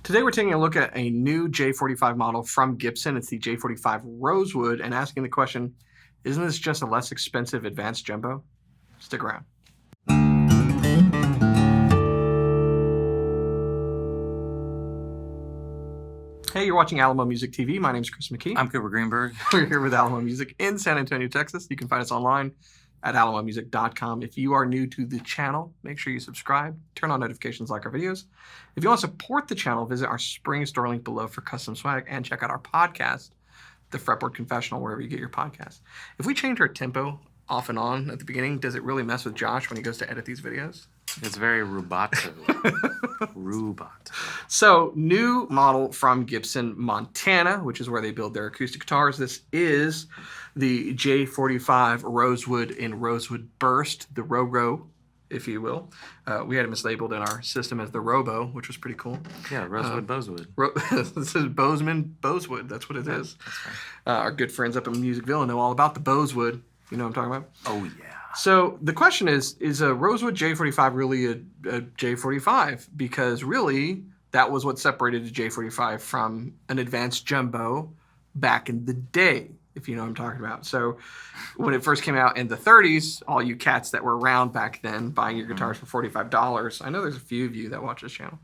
Today we're taking a look at a new J-45 model from Gibson. It's the J-45 Rosewood, and asking the question, isn't this just a less expensive Advanced Jumbo? Stick around. Hey, you're watching Alamo Music TV. My name's Chris McKee. I'm Cooper Greenberg. We're here with Alamo Music in San Antonio, Texas. You can find us online at alamomusic.com. If you are new to the channel, make sure you subscribe, turn on notifications, like our videos. If you want to support the channel, visit our spring store link below for custom swag and check out our podcast, the Fretboard Confessional, wherever you get your podcasts. If we change our tempo off and on at the beginning, does it really mess with Josh when he goes to edit these videos? It's very rubato. Rubato. So, new model from Gibson, Montana, which is where they build their acoustic guitars. This is the J-45 Rosewood in Rosewood Burst, the Ro-Ro, if you will. We had it mislabeled in our system as the Robo, which was pretty cool. Yeah, Rosewood Bozewood. This is Bozeman Bozewood. That's what it is. That's right. Our good friends up in Musicville know all about the Bozewood. You know what I'm talking about? Oh, yeah. So the question is a Rosewood J-45 really a J-45? Because really, that was what separated the J-45 from an Advanced Jumbo back in the day, if you know what I'm talking about. So when it first came out in the 30s, all you cats that were around back then buying your guitars for $45, I know there's a few of you that watch this channel.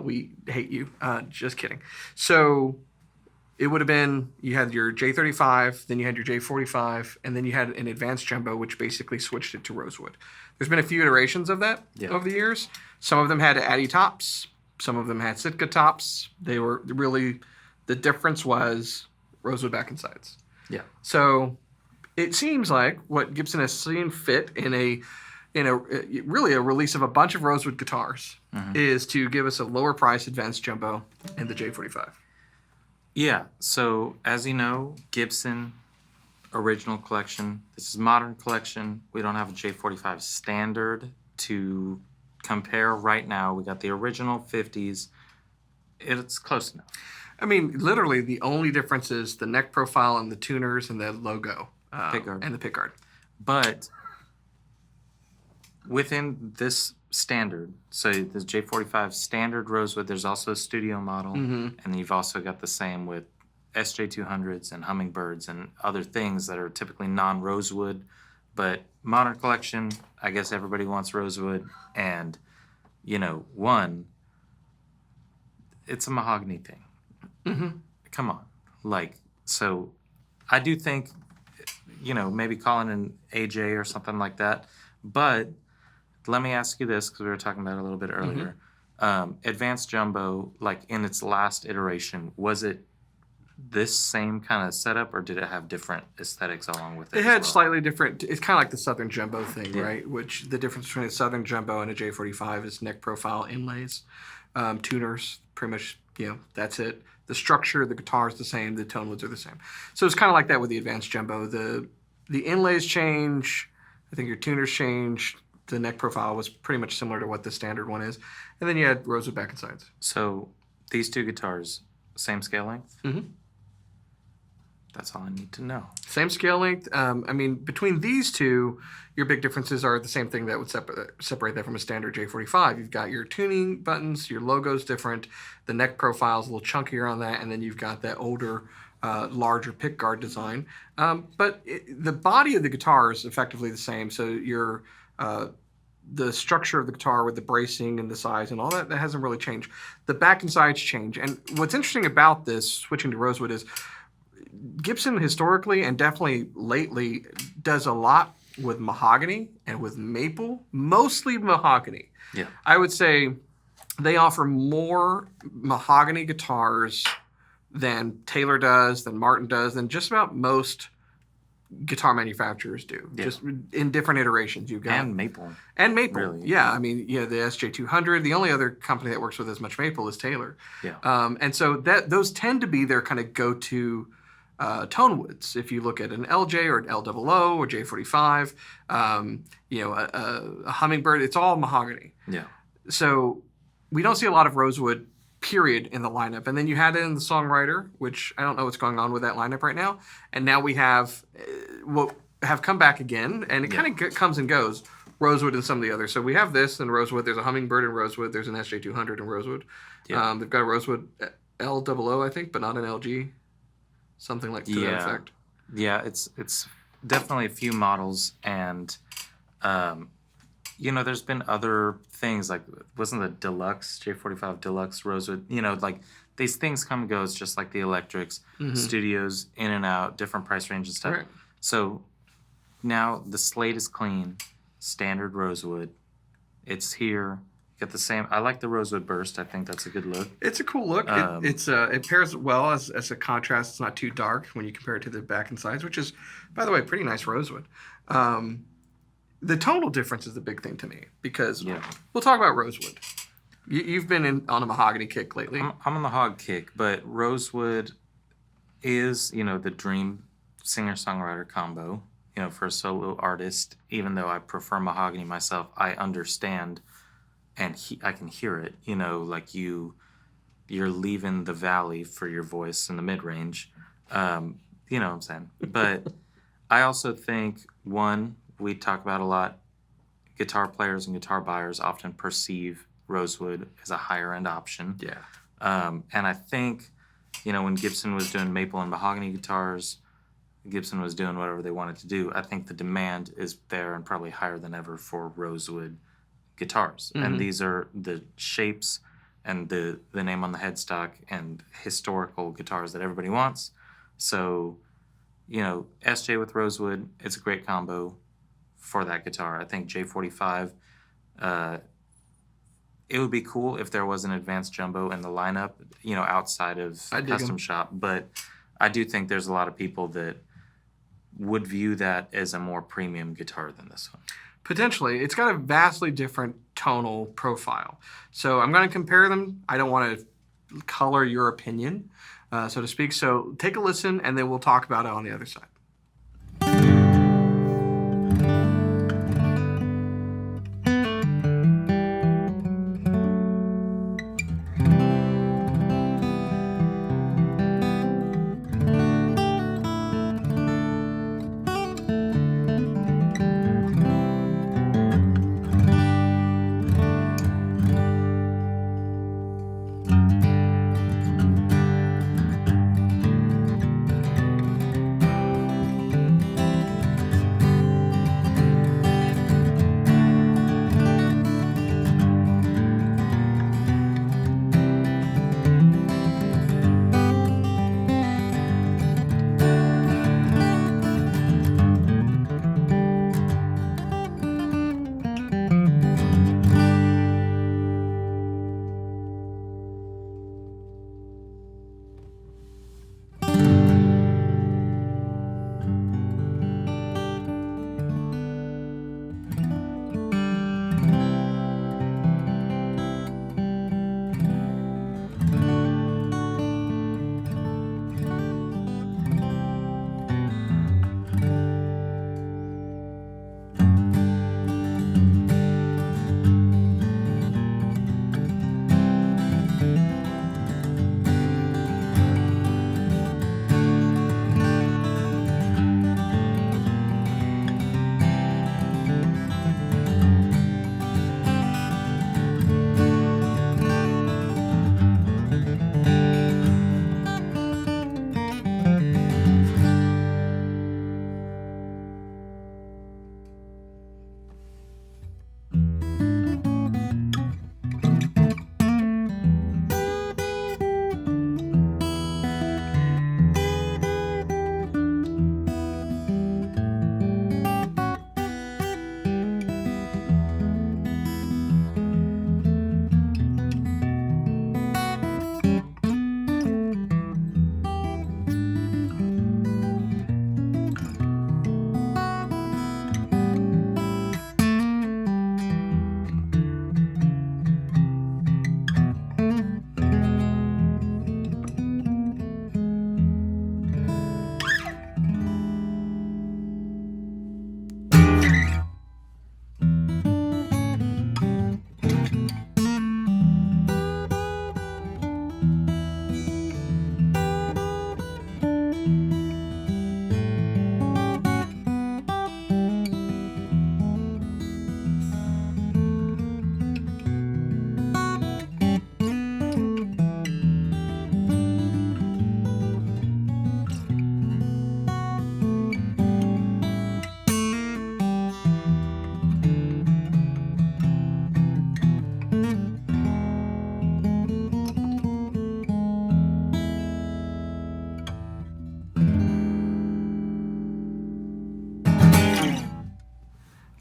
We hate you. Just kidding. So it would have been, you had your J-35, then you had your J-45, and then you had an Advanced Jumbo, which basically switched it to Rosewood. There's been a few iterations of that over the years. Some of them had Addy tops. Some of them had Sitka tops. They were really, the difference was Rosewood back and sides. Yeah. So it seems like what Gibson has seen fit in a really a release of a bunch of Rosewood guitars is to give us a lower price Advanced Jumbo in the J-45. Yeah, so as you know, Gibson original collection. This is modern collection. We don't have a J-45 standard to compare right now. We got the original 50s. It's close enough. I mean, literally the only difference is the neck profile and the tuners and the logo. Pickguard. And the pickguard. But within this standard, so the J-45 standard Rosewood, there's also a studio model, and you've also got the same with SJ200s and Hummingbirds and other things that are typically non-Rosewood. But modern collection, I guess everybody wants Rosewood, and it's a mahogany thing. Come on, so I do think, maybe calling an AJ or something like that, but let me ask you this, because we were talking about it a little bit earlier. Advanced Jumbo, in its last iteration, was it this same kind of setup, or did it have different aesthetics along with it? It had slightly different. It's kind of like the Southern Jumbo thing, right? Which the difference between a Southern Jumbo and a J-45 is neck profile, inlays, tuners, pretty much, that's it. The structure of the guitar is the same. The tone woods are the same. So it's kind of like that with the Advanced Jumbo. The inlays change. I think your tuners change. The neck profile was pretty much similar to what the standard one is. And then you had Rosewood back and sides. So these two guitars, same scale length? That's all I need to know. Same scale length. Between these two, your big differences are the same thing that would separate that from a standard J-45. You've got your tuning buttons, your logo's different, the neck profile's a little chunkier on that, and then you've got that older, larger pickguard design. But the body of the guitar is effectively the same. So your the structure of the guitar with the bracing and the size and all that hasn't really changed. The back and sides change. And what's interesting about this, switching to Rosewood, is Gibson historically and definitely lately does a lot with mahogany and with maple, mostly mahogany. Yeah. I would say they offer more mahogany guitars than Taylor does, than Martin does, than just about most guitar manufacturers do, just in different iterations. You've got and maple, really. Yeah. The SJ200. The only other company that works with as much maple is Taylor. And so those tend to be their kind of go-to tone woods. If you look at an LJ or an LOO or J-45, a Hummingbird, it's all mahogany. Yeah. So we don't see a lot of Rosewood period in the lineup. And then you had it in the Songwriter, which I don't know what's going on with that lineup right now. And now we have what have come back again, and it kind of comes and goes. Rosewood and some of the others. So we have this in Rosewood. There's a Hummingbird in Rosewood. There's an SJ200 in Rosewood. Yeah. They've got a Rosewood LOO, I think, but not an LG. Something like to that effect. Yeah, it's definitely a few models, and there's been other things like wasn't the Deluxe J45 Deluxe Rosewood? Like these things come and go. It's just like the electrics, studios in and out, different price range and stuff. Right. So now the slate is clean, standard Rosewood. It's here. Get the same. I like the Rosewood Burst. I think that's a good look. It's a cool look. It pairs well as a contrast. It's not too dark when you compare it to the back and sides, which is, by the way, pretty nice Rosewood. The tonal difference is the big thing to me because we'll talk about Rosewood. You've been on a mahogany kick lately. I'm on the hog kick, but Rosewood is the dream singer-songwriter combo. For a solo artist, even though I prefer mahogany myself, I understand. And I can hear it, like you're leaving the valley for your voice in the mid-range. You know what I'm saying? But I also think, one, we talk about a lot, guitar players and guitar buyers often perceive Rosewood as a higher-end option. Yeah. And I think, when Gibson was doing maple and mahogany guitars, Gibson was doing whatever they wanted to do. I think the demand is there and probably higher than ever for Rosewood guitars, and these are the shapes and the name on the headstock and historical guitars that everybody wants. So, SJ with Rosewood, it's a great combo for that guitar. I think J45, it would be cool if there was an Advanced Jumbo in the lineup, outside of Custom Shop, but I do think there's a lot of people that would view that as a more premium guitar than this one. Potentially. It's got a vastly different tonal profile. So I'm going to compare them. I don't want to color your opinion, so to speak. So take a listen, and then we'll talk about it on the other side.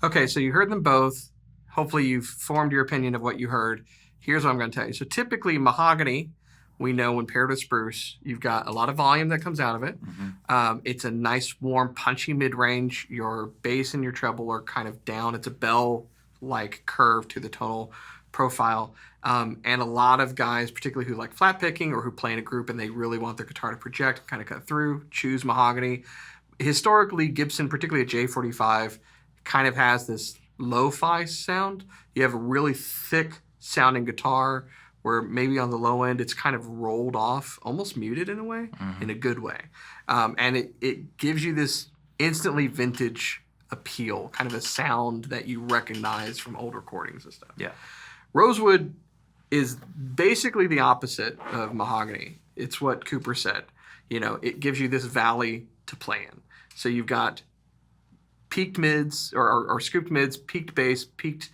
Okay, so you heard them both. Hopefully, you've formed your opinion of what you heard. Here's what I'm going to tell you. So, typically, mahogany, we know when paired with spruce, you've got a lot of volume that comes out of it. It's a nice, warm, punchy mid range. Your bass and your treble are kind of down. It's a bell like curve to the tonal profile. And a lot of guys, particularly who like flat picking or who play in a group and they really want their guitar to project, kind of cut through, choose mahogany. Historically, Gibson, particularly a J-45, kind of has this lo-fi sound. You have a really thick sounding guitar where maybe on the low end it's kind of rolled off, almost muted in a way, in a good way. And it gives you this instantly vintage appeal, kind of a sound that you recognize from old recordings and stuff. Yeah. Rosewood is basically the opposite of mahogany. It's what Cooper said. You know, it gives you this valley to play in. So you've got peaked mids or scooped mids, peaked bass, peaked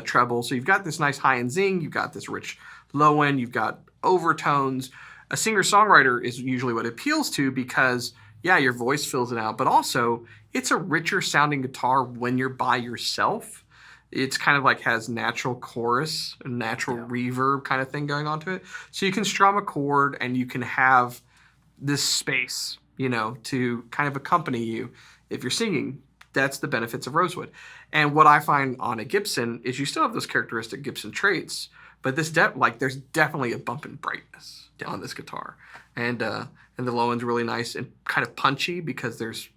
treble. So you've got this nice high end zing. You've got this rich low end. You've got overtones. A singer-songwriter is usually what it appeals to because, yeah, your voice fills it out, but also it's a richer sounding guitar when you're by yourself. It's kind of like has natural chorus, natural reverb kind of thing going on to it. So you can strum a chord and you can have this space, you know, to kind of accompany you if you're singing. That's the benefits of Rosewood. And what I find on a Gibson is you still have those characteristic Gibson traits, but this there's definitely a bump in brightness on this guitar. And the low end's really nice and kind of punchy because there's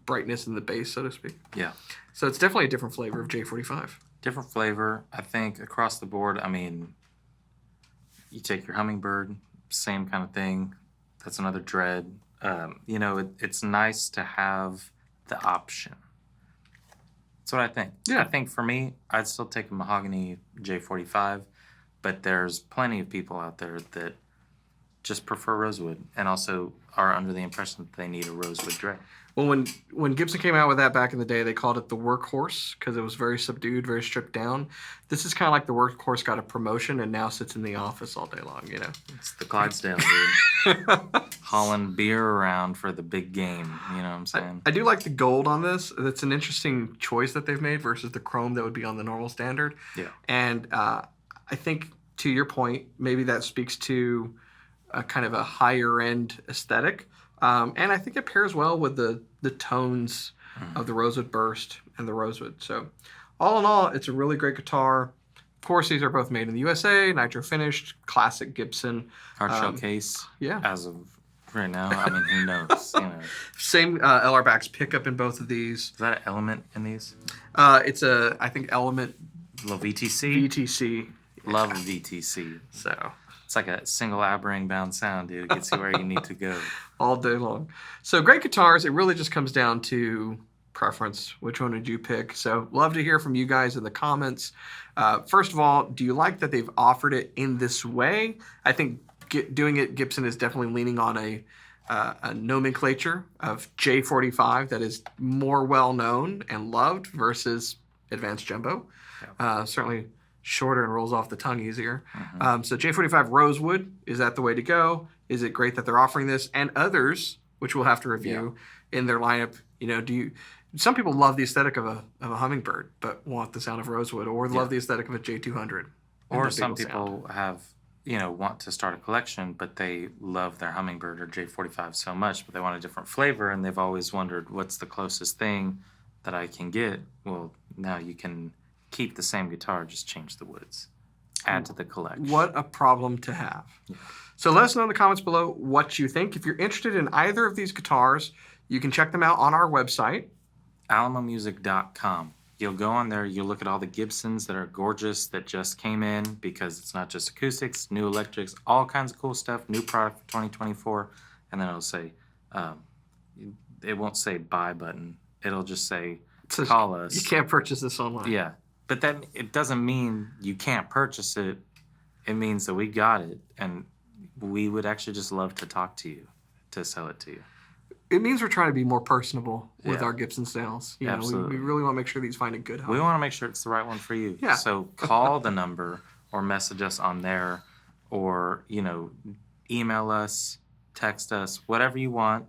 brightness in the bass, so to speak. Yeah. So it's definitely a different flavor of J-45. Different flavor, I think, across the board. I mean, you take your Hummingbird, same kind of thing. That's another dread. You know, it's nice to have the option. That's what I think. Yeah. I think for me, I'd still take a mahogany J-45, but there's plenty of people out there that just prefer Rosewood and also are under the impression that they need a Rosewood dread. Well, when Gibson came out with that back in the day, they called it the workhorse because it was very subdued, very stripped down. This is kind of like the workhorse got a promotion and now sits in the office all day long, you know? It's the Clydesdale, dude. Hauling beer around for the big game, you know what I'm saying? I do like the gold on this. That's an interesting choice that they've made versus the chrome that would be on the normal standard. Yeah. And I think, to your point, maybe that speaks to a kind of a higher end aesthetic. And I think it pairs well with the tones of the Rosewood Burst and the Rosewood. So all in all, it's a really great guitar. Of course, these are both made in the USA, nitro finished, classic Gibson. Hard shell case. Yeah. As of right now, I mean, who knows? You know. Same LR backs pickup in both of these. Is that an Element in these? It's I think Element Little VTC? VTC. Love VTC. So it's like a single Aberring bound sound, dude. It gets you where you need to go. All day long. So great guitars. It really just comes down to preference. Which one would you pick? So love to hear from you guys in the comments. First of all, do you like that they've offered it in this way? I think doing it, Gibson is definitely leaning on a nomenclature of J-45 that is more well known and loved versus Advanced Jumbo. Certainly shorter and rolls off the tongue easier. So J-45 Rosewood, is that the way to go? Is it great that they're offering this? And others, which we'll have to review in their lineup, you know, some people love the aesthetic of a Hummingbird, but want the sound of Rosewood, or love the aesthetic of a J200. Or some people have, you know, want to start a collection, but they love their Hummingbird or J45 so much, but they want a different flavor, and they've always wondered, what's the closest thing that I can get? Well, now you can keep the same guitar, just change the woods. Add to the collection. What a problem to have. Yeah. So let us know in the comments below what you think. If you're interested in either of these guitars, you can check them out on our website. alamomusic.com. You'll go on there, you'll look at all the Gibsons that are gorgeous that just came in, because it's not just acoustics, new electrics, all kinds of cool stuff, new product for 2024, and then it'll say, it won't say buy button, it'll just say call us. You can't purchase this online. Yeah, but that it doesn't mean you can't purchase it. It means that we got it, and we would actually just love to talk to you, to sell it to you. It means we're trying to be more personable with our Gibson sales. You know, Absolutely. we really want to make sure these find a good home. We want to make sure it's the right one for you. Yeah. So call the number or message us on there, or, you know, email us, text us, whatever you want,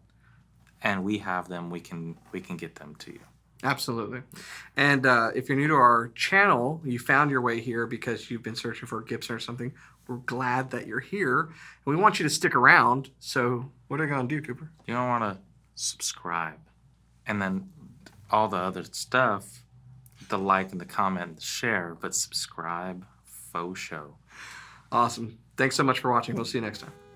and we have them. We can get them to you. Absolutely. And if you're new to our channel, you found your way here because you've been searching for a Gibson or something, we're glad that you're here. And we want you to stick around. So what are you going to do, Cooper? You don't want to subscribe. And then all the other stuff, the like and the comment and the share, but subscribe, faux show. Awesome. Thanks so much for watching. We'll see you next time.